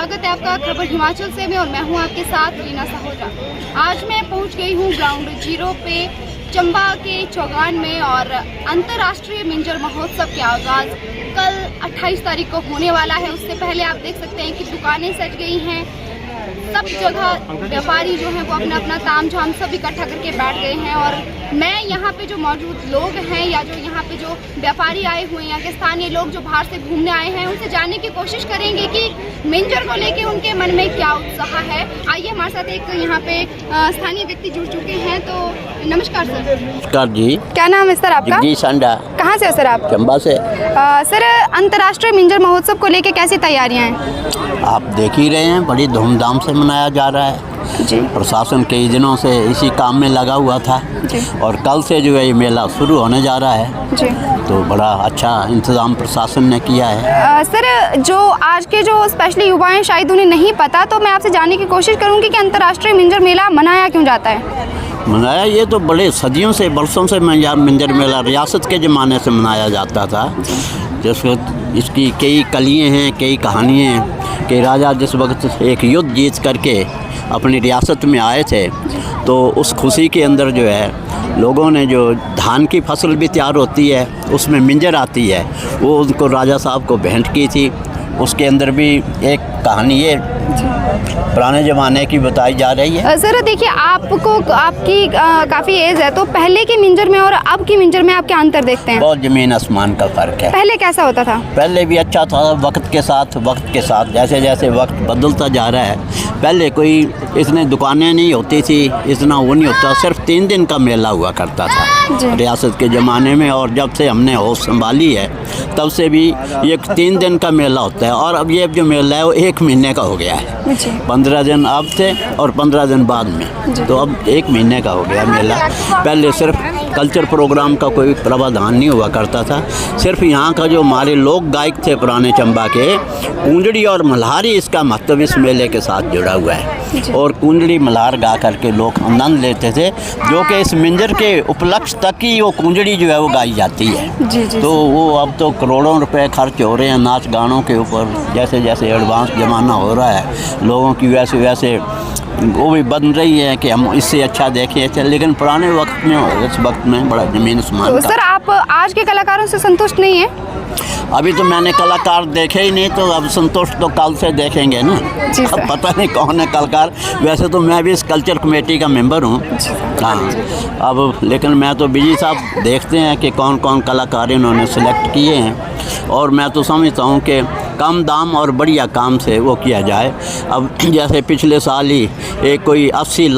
स्वागत है आपका खबर हिमाचल से में और मैं हूं आपके साथ रीना सहोजा। आज मैं पहुंच गई हूं ग्राउंड जीरो पे चंबा के चौगान में और अंतर्राष्ट्रीय मिंजर महोत्सव के आगाज़ कल 28 तारीख को होने वाला है। उससे पहले आप देख सकते हैं कि दुकानें सज गई हैं, सब जगह व्यापारी जो हैं वो अपना अपना ताम झाम सब इकट्ठा करके बैठ गए हैं। और मैं यहाँ पे जो मौजूद लोग हैं या जो यहाँ पे जो व्यापारी आए हुए हैं या के स्थानीय लोग जो बाहर से घूमने आए हैं उनसे जानने की कोशिश करेंगे कि मिंजर को लेके उनके मन में क्या उत्साह है। आइए हमारे साथ एक यहाँ पे स्थानीय व्यक्ति जुड़ चुके हैं। तो नमस्कार सर। नमस्कार जी। क्या नाम है सर आपका? जी संडा। कहाँ से हो सर आप? चंबा से। सर अंतर्राष्ट्रीय मिंजर महोत्सव को लेके कैसी तैयारियाँ हैं? आप देख ही रहे हैं, बड़ी धूमधाम से मनाया जा रहा है जी। प्रशासन कई दिनों से इसी काम में लगा हुआ था जी। और कल से जो है ये मेला शुरू होने जा रहा है जी। तो बड़ा अच्छा इंतज़ाम प्रशासन ने किया है। सर जो आज के जो स्पेशली युवा हैं शायद उन्हें नहीं पता, तो मैं आपसे जानने की कोशिश करूंगी कि अंतर्राष्ट्रीय मिंजर मेला मनाया क्यों जाता है? मनाया ये तो बड़े सदियों से बरसों से मिंजर मेला रियासत के ज़माने से मनाया जाता था। जैसे इसकी कई कलियाँ हैं, कई कहानियाँ हैं कि राजा जिस वक्त एक युद्ध जीत करके अपनी रियासत में आए थे तो उस खुशी के अंदर जो है लोगों ने जो धान की फसल भी तैयार होती है उसमें मिंजर आती है वो उनको राजा साहब को भेंट की थी। उसके अंदर भी एक कहानी ये पुराने ज़माने की बताई जा रही है। सर देखिए आपकी काफ़ी एज है, तो पहले के मिंजर में और अब की मिंजर में आप क्या अंतर देखते हैं? बहुत ज़मीन आसमान का फ़र्क है। पहले कैसा होता था? पहले भी अच्छा था, वक्त के साथ जैसे जैसे वक्त बदलता जा रहा है। पहले कोई इतने दुकानें नहीं होती थी, इतना वो नहीं होता, सिर्फ 3 दिन का मेला हुआ करता था रियासत के ज़माने में। और जब से हमने होश संभाली है तब से भी ये 3 दिन का मेला होता है और अब ये जो मेला है वो 1 महीने का हो गया है। 15 दिन अब थे और 15 दिन बाद में, तो अब 1 महीने का हो गया मेला। पहले सिर्फ कल्चर प्रोग्राम का कोई प्रावधान नहीं हुआ करता था, सिर्फ यहाँ का जो हमारे लोक गायक थे पुराने चंबा के कुंजड़ी और मल्हारी, इसका महत्व इस मेले के साथ जुड़ा हुआ है। और कुंजड़ी मल्हार गा करके लोग आनंद लेते थे, जो कि इस मिंजर के उपलक्ष्य तक ही वो कुंजड़ी जो है वो गाई जाती है। तो वो अब तो करोड़ों रुपए खर्च हो रहे हैं नाच गानों के ऊपर। जैसे जैसे एडवांस ज़माना हो रहा है लोगों की वैसे वैसे वो भी बन रही है कि हम इससे अच्छा देखें, लेकिन पुराने वक्त में इस वक्त में बड़ा ज़मीन आसमान का। सर आप आज के कलाकारों से संतुष्ट नहीं हैं? अभी तो मैंने कलाकार देखे ही नहीं, तो अब संतुष्ट तो कल से देखेंगे ना। अब पता नहीं कौन है कलाकार। वैसे तो मैं भी इस कल्चर कमेटी का मेंबर हूँ। हाँ, अब लेकिन मैं तो बिजी साहब देखते हैं कि कौन कौन कलाकार इन्होंने सेलेक्ट किए हैं और मैं तो समझता हूँ कि कम दाम और बढ़िया काम से वो किया जाए। अब जैसे पिछले साल ही एक कोई 40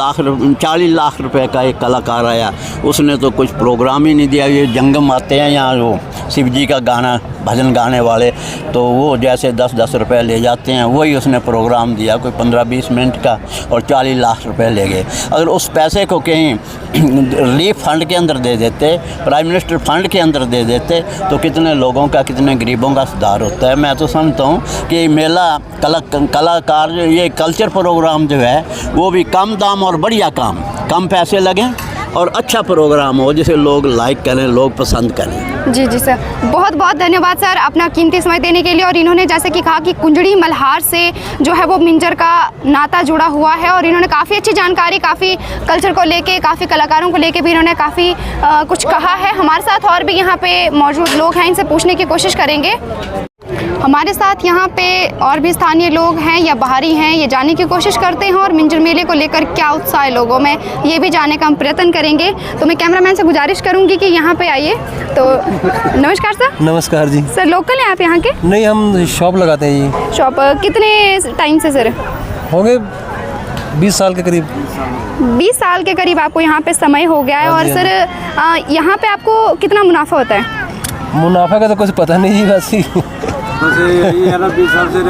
लाख रुपए का एक कलाकार आया, उसने तो कुछ प्रोग्राम ही नहीं दिया। ये जंगम आते हैं यहाँ वो शिव जी का गाना भजन गाने वाले, तो वो जैसे 10-10 रुपये ले जाते हैं, वही उसने प्रोग्राम दिया कोई 15-20 मिनट का और 40 लाख रुपए ले गए। अगर उस पैसे को कहीं रिलीफ फंड के अंदर दे देते, प्राइम मिनिस्टर फंड के अंदर दे देते, तो कितने लोगों का, कितने गरीबों का सुधार होता है। मैं तो समझता हूँ कि मेला कलाकार ये कल्चर प्रोग्राम जो है वो भी कम दाम और बढ़िया काम, कम पैसे लगें और अच्छा प्रोग्राम हो जिसे लोग लाइक करें, लोग पसंद करें। जी जी सर, बहुत बहुत धन्यवाद सर अपना कीमती समय देने के लिए। और इन्होंने जैसे कि कहा कि कुंजड़ी मल्हार से जो है वो मिंजर का नाता जुड़ा हुआ है और इन्होंने काफ़ी अच्छी जानकारी, काफ़ी कल्चर को लेके, काफ़ी कलाकारों को लेके भी इन्होंने काफ़ी कुछ कहा है। हमारे साथ और भी यहाँ पे मौजूद लोग हैं, इनसे पूछने की कोशिश करेंगे। हमारे साथ यहाँ पे और भी स्थानीय लोग हैं या बाहरी हैं, ये जानने की कोशिश करते हैं और मिंजर मेले को लेकर क्या उत्साह है लोगों में, ये भी जानने का हम प्रयत्न करेंगे। तो मैं कैमरामैन से गुजारिश करूँगी कि यहाँ पे आइए। तो नमस्कार सर। नमस्कार जी। सर लोकल हैं आप यहाँ के? नहीं, हम शॉप लगाते हैं जी। शॉप कितने टाइम से सर? हो गए 20 साल के करीब। 20 साल के करीब आपको यहाँ पे समय हो गया है। और सर यहाँ पे आपको कितना मुनाफा होता है? मुनाफा का तो कुछ पता नहीं जी, बस ही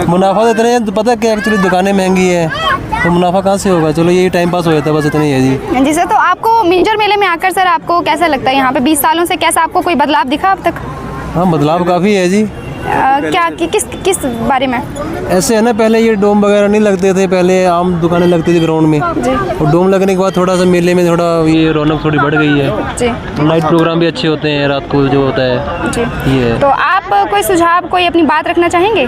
मुनाफा तो इतना है, तो पता है कि एक्चुअली दुकानें महंगी है तो मुनाफा कहाँ से होगा। चलो यही टाइम पास हो जाता है, बस इतना ही है जी। जी सर, तो आपको मिंजर मेले में आकर सर आपको कैसा लगता है यहाँ पे 20 सालों से? कैसा आपको कोई बदलाव दिखा अब तक? हाँ, बदलाव काफ़ी है जी। क्या किस बारे में? ऐसे है ना, पहले ये डोम वगैरह नहीं लगते थे, पहले आम दुकानें लगती थी ग्राउंड में, और डोम लगने के बाद थोड़ा सा मेले में थोड़ा ये रौनक थोड़ी बढ़ गई है जी। तो नाइट प्रोग्राम भी अच्छे होते हैं रात को जो होता है जी। ये। तो आप कोई सुझाव, कोई अपनी बात रखना चाहेंगे?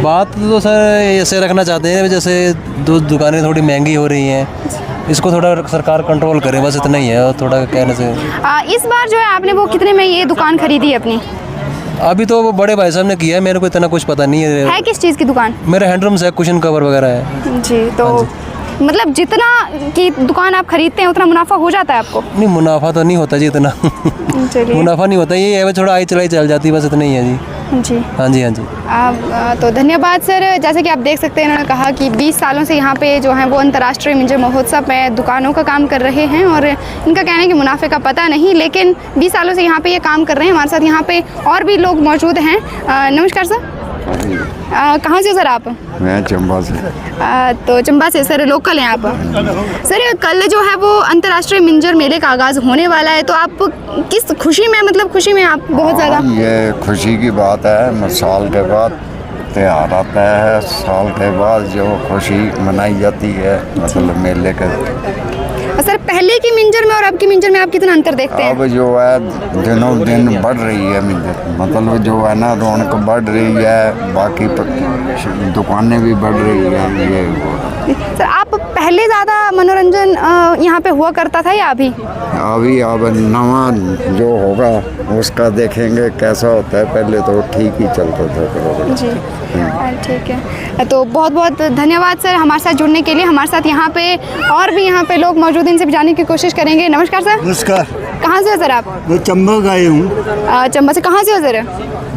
बात तो सर ऐसे रखना चाहते हैं, जैसे दुकानें थोड़ी महंगी हो रही हैं, इसको थोड़ा सरकार कंट्रोल करे, बस इतना ही है, और थोड़ा कहने से। इस बार जो है आपने वो कितने में ये दुकान खरीदी है अपनी? अभी तो वो बड़े भाई साहब ने किया है, मेरे को इतना कुछ पता नहीं है किस चीज़ की दुकान? मेरा हैंडलूम्स है, कुशन कवर वगैरह है जी। तो मतलब जितना की दुकान आप खरीदते हैं उतना मुनाफा हो जाता है आपको? नहीं, मुनाफा तो नहीं होता जी इतना मुनाफा नहीं होता, ये है थोड़ा आई चलाई चल जाती है, बस इतना ही है जी। जी हाँ जी, हाँ जी। तो धन्यवाद सर। जैसे कि आप देख सकते हैं, इन्होंने कहा कि 20 सालों से यहाँ पे जो है वो अंतर्राष्ट्रीय मिंजर महोत्सव में दुकानों का काम कर रहे हैं, और इनका कहना है कि मुनाफे का पता नहीं, लेकिन 20 सालों से यहाँ पे ये काम कर रहे हैं। हमारे साथ यहाँ पे और भी लोग मौजूद हैं। नमस्कार सर। कहाँ से सर आप? मैं चंबा से। तो चंबा से सर, लोकल हैं आप? सर कल जो है वो अंतर्राष्ट्रीय मिंजर मेले का आगाज़ होने वाला है, तो आप किस खुशी में, मतलब खुशी में आप बहुत ज़्यादा? ये खुशी की बात है, साल के बाद त्यौहार आता है, साल के बाद जो खुशी मनाई जाती है, मतलब मेले का। सर पहले की मिंजर में और अब की मिंजर में आप कितना अंतर देखते हैं? अब जो है दिनों दिन बढ़ रही है मिंजर, मतलब जो है ना रौनक बढ़ रही है, बाकी दुकानें भी बढ़ रही है। ये सर आप पहले ज़्यादा मनोरंजन यहाँ पे हुआ करता था या अभी? अभी अब नवा जो होगा उसका देखेंगे कैसा होता है, पहले तो ठीक ही चलता था प्रोग्राम। जी ठीक है। तो बहुत बहुत धन्यवाद सर हमारे साथ जुड़ने के लिए। हमारे साथ यहाँ पे और भी यहाँ पे लोग मौजूद हैं, इनसे भी जानने की कोशिश करेंगे। नमस्कार सर। नमस्कार। कहाँ से हो सर आप? मैं चंबा का ही हूँ। चंबा से कहाँ से हो सर?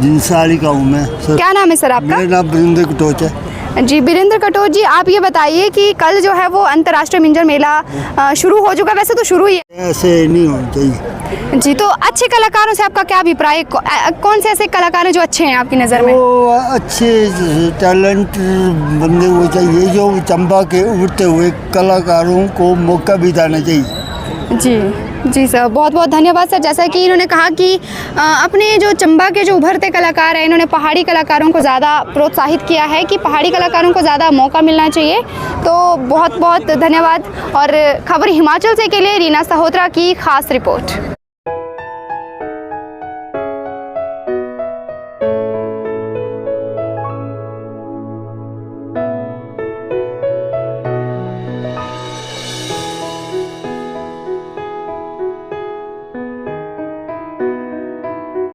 जिनसारी का हूँ मैं सर। क्या नाम है सर आपका? मेरा नाम वीरेंद्र कटोच है। जी वीरेंद्र कटोच जी, आप ये बताइए कि कल जो है वो अंतर्राष्ट्रीय मिंजर मेला शुरू हो चुका, वैसे तो शुरू ही है। ऐसे नहीं होना चाहिए जी। तो अच्छे कलाकारों से आपका क्या अभिप्राय? कौन से ऐसे कलाकार हैं जो अच्छे हैं आपकी नज़र में? वो अच्छे टैलेंट बंदे वो चाहिए, जो चंबा के उभरते हुए कलाकारों को मौका भी देना चाहिए। जी जी सर, बहुत बहुत धन्यवाद सर। जैसा कि इन्होंने कहा कि अपने जो चंबा के जो उभरते कलाकार हैं, इन्होंने पहाड़ी कलाकारों को ज़्यादा प्रोत्साहित किया है कि पहाड़ी कलाकारों को ज़्यादा मौका मिलना चाहिए। तो बहुत बहुत धन्यवाद। और खबर हिमाचल से के लिए रीना सहोत्रा की खास रिपोर्ट।